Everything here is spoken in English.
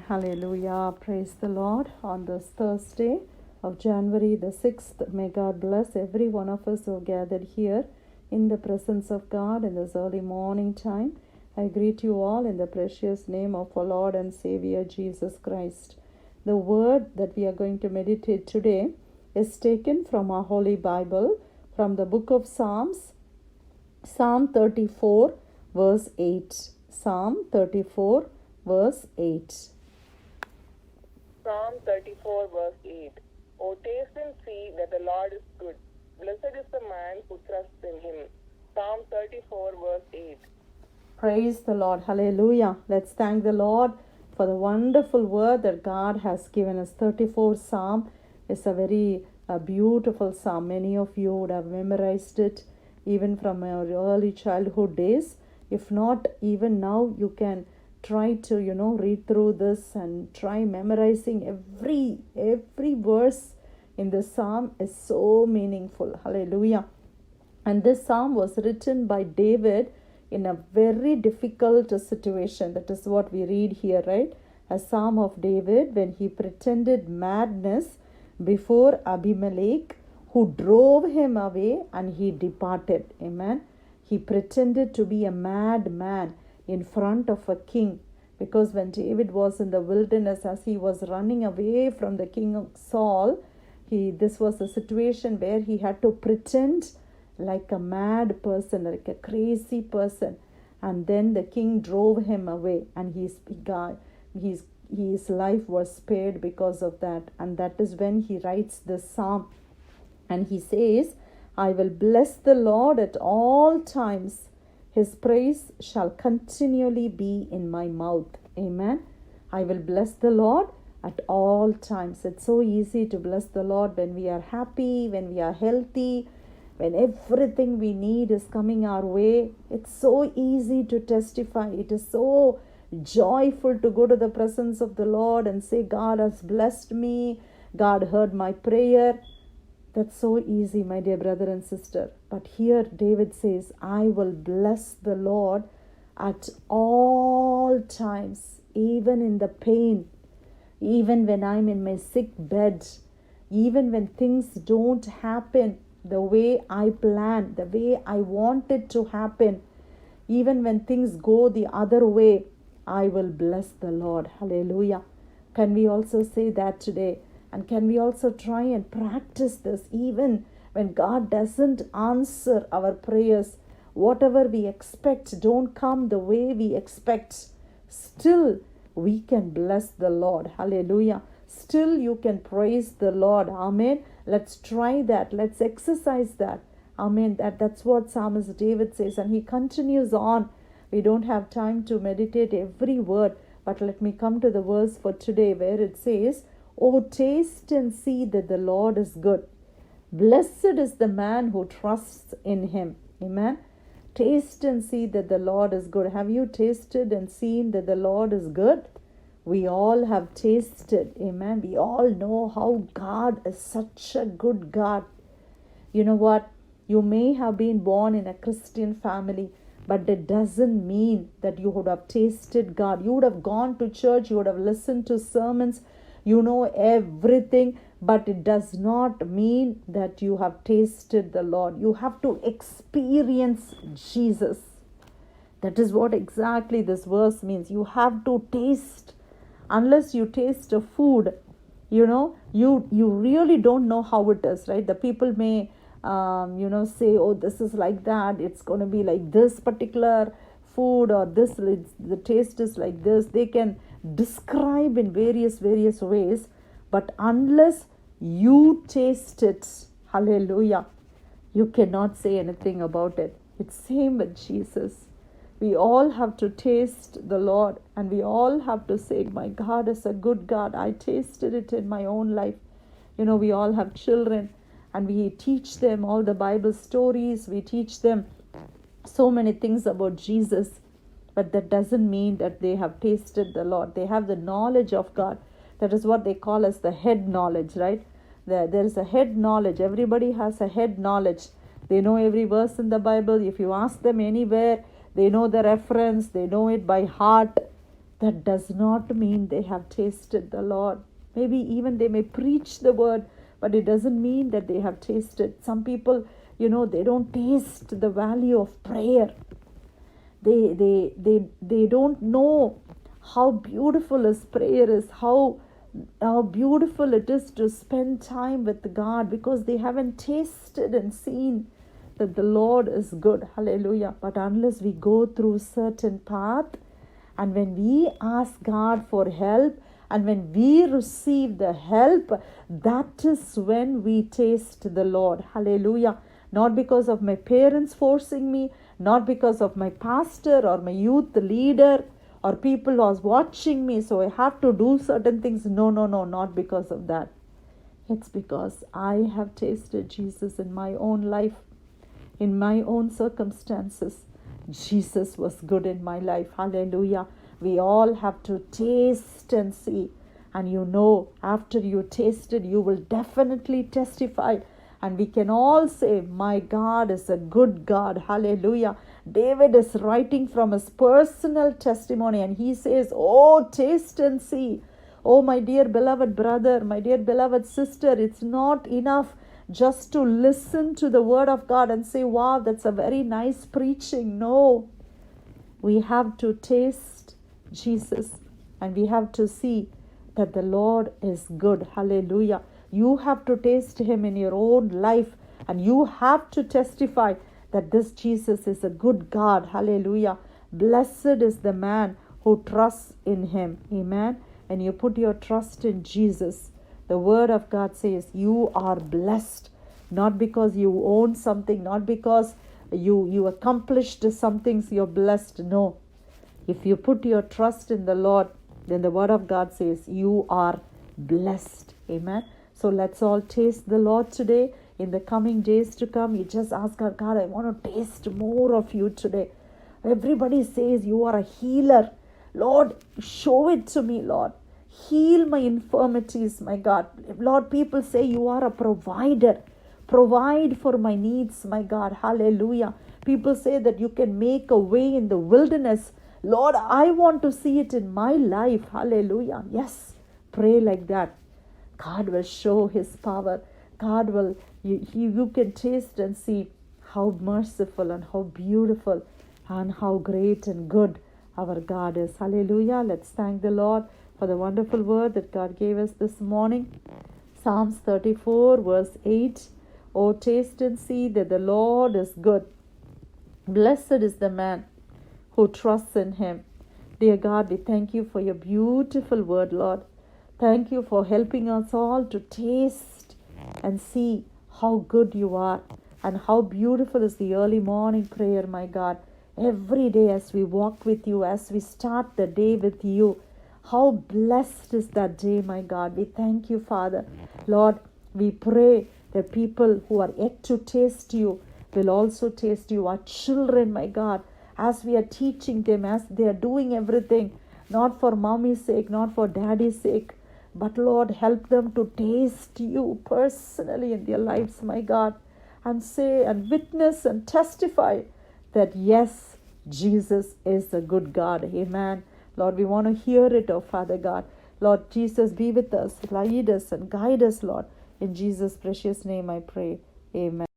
Hallelujah. Praise the Lord. On this Thursday of January the 6th, may God bless every one of us who are gathered here in the presence of God in this early morning time. I greet you all in the precious name of our Lord and Savior Jesus Christ. The word that we are going to meditate today is taken from our Holy Bible, from the book of Psalms, Psalm 34, verse 8. Psalm 34, verse 8. Psalm 34 verse 8. O taste and see that the Lord is good. Blessed is the man who trusts in him. Psalm 34 verse 8. Praise the Lord. Hallelujah. Let's thank the Lord for the wonderful word that God has given us. 34 Psalm is a very beautiful psalm. Many of you would have memorized it even from your early childhood days. If not, even now you can try to read through this and try memorizing every verse in the psalm is so meaningful. Hallelujah. And this psalm was written by David in a very difficult situation. That is what we read here, right? A psalm of David when he pretended madness before Abimelech, who drove him away, and he departed. Amen. He pretended to be a madman in front of a king, because when David was in the wilderness, as he was running away from the king Saul, this was a situation where he had to pretend like a mad person, like a crazy person, and then the king drove him away, and his life was spared because of that. And that is when he writes this psalm, and he says, I will bless the Lord at all times. His praise shall continually be in my mouth. Amen. I will bless the Lord at all times. It's so easy to bless the Lord when we are happy, when we are healthy, when everything we need is coming our way. It's so easy to testify. It is so joyful to go to the presence of the Lord and say, God has blessed me. God heard my prayer. That's so easy, my dear brother and sister. But here David says, I will bless the Lord at all times, even in the pain, even when I'm in my sick bed, even when things don't happen the way I planned, the way I want it to happen, even when things go the other way, I will bless the Lord. Hallelujah. Can we also say that today? And can we also try and practice this even when God doesn't answer our prayers? Whatever we expect don't come the way we expect. Still, we can bless the Lord. Hallelujah. Still, you can praise the Lord. Amen. Let's try that. Let's exercise that. Amen. That's what Psalmist David says. And he continues on. We don't have time to meditate every word. But let me come to the verse for today where it says, Oh, taste and see that the Lord is good. Blessed is the man who trusts in him. Amen. Taste and see that the Lord is good. Have you tasted and seen that the Lord is good? We all have tasted. Amen. We all know how God is such a good God. You know what? You may have been born in a Christian family, but that doesn't mean that you would have tasted God. You would have gone to church. You would have listened to sermons. You know everything, but it does not mean that you have tasted the Lord. You have to experience Jesus. That is what exactly this verse means. You have to taste. Unless you taste a food, you really don't know how it is, right? The people may, say, oh, this is like that. It's going to be like this particular food, or the taste is like this. They can describe in various ways, but unless you taste it, hallelujah, you cannot say anything about it. It's same with Jesus. We all have to taste the Lord, and we all have to say, my God is a good God. I tasted it in my own life. We all have children, and we teach them all the Bible stories. We teach them so many things about Jesus, but that doesn't mean that they have tasted the Lord. They have the knowledge of God. That is what they call as the head knowledge, right? There is a head knowledge. Everybody has a head knowledge. They know every verse in the Bible. If you ask them anywhere, they know the reference. They know it by heart. that does not mean they have tasted the Lord. Maybe even they may preach the word, but it doesn't mean that they have tasted. Some people, they don't taste the value of prayer. They don't know how beautiful His prayer is, how beautiful it is to spend time with God, because they haven't tasted and seen that the Lord is good. Hallelujah. But unless we go through certain path, and when we ask God for help, and when we receive the help, that is when we taste the Lord. Hallelujah. Not because of my parents forcing me, not because of my pastor or my youth leader or people who are watching me, so I have to do certain things. No, not because of that. It's because I have tasted Jesus in my own life, in my own circumstances. Jesus was good in my life. Hallelujah. We all have to taste and see. And after you tasted, you will definitely testify. And we can all say, my God is a good God. Hallelujah. David is writing from his personal testimony, and he says, oh, taste and see. Oh, my dear beloved brother, my dear beloved sister, it's not enough just to listen to the word of God and say, wow, that's a very nice preaching. No, we have to taste Jesus, and we have to see that the Lord is good. Hallelujah. You have to taste Him in your own life, and you have to testify that this Jesus is a good God. Hallelujah. Blessed is the man who trusts in Him. Amen. And you put your trust in Jesus. The word of God says you are blessed, not because you own something, not because you accomplished some things, you're blessed. No. If you put your trust in the Lord, then the word of God says you are blessed. Amen. So let's all taste the Lord today. In the coming days to come, you just ask God, God, I want to taste more of you today. Everybody says you are a healer. Lord, show it to me, Lord. Heal my infirmities, my God. Lord, people say you are a provider. Provide for my needs, my God. Hallelujah. People say that you can make a way in the wilderness. Lord, I want to see it in my life. Hallelujah. Yes, pray like that. God will show His power. God will, you can taste and see how merciful and how beautiful and how great and good our God is. Hallelujah. Let's thank the Lord for the wonderful word that God gave us this morning. Psalms 34 verse 8. Oh, taste and see that the Lord is good. Blessed is the man who trusts in Him. Dear God, we thank you for your beautiful word, Lord. Thank you for helping us all to taste and see how good you are, and how beautiful is the early morning prayer, my God. Every day as we walk with you, as we start the day with you, how blessed is that day, my God. We thank you, Father. Lord, we pray that people who are yet to taste you will also taste you. Our children, my God, as we are teaching them, as they are doing everything, not for mommy's sake, not for daddy's sake, but Lord, help them to taste you personally in their lives, my God, and say and witness and testify that yes, Jesus is a good God. Amen. Lord, we want to hear it, oh Father God. Lord Jesus, be with us, lead us and guide us, Lord. In Jesus' precious name I pray. Amen.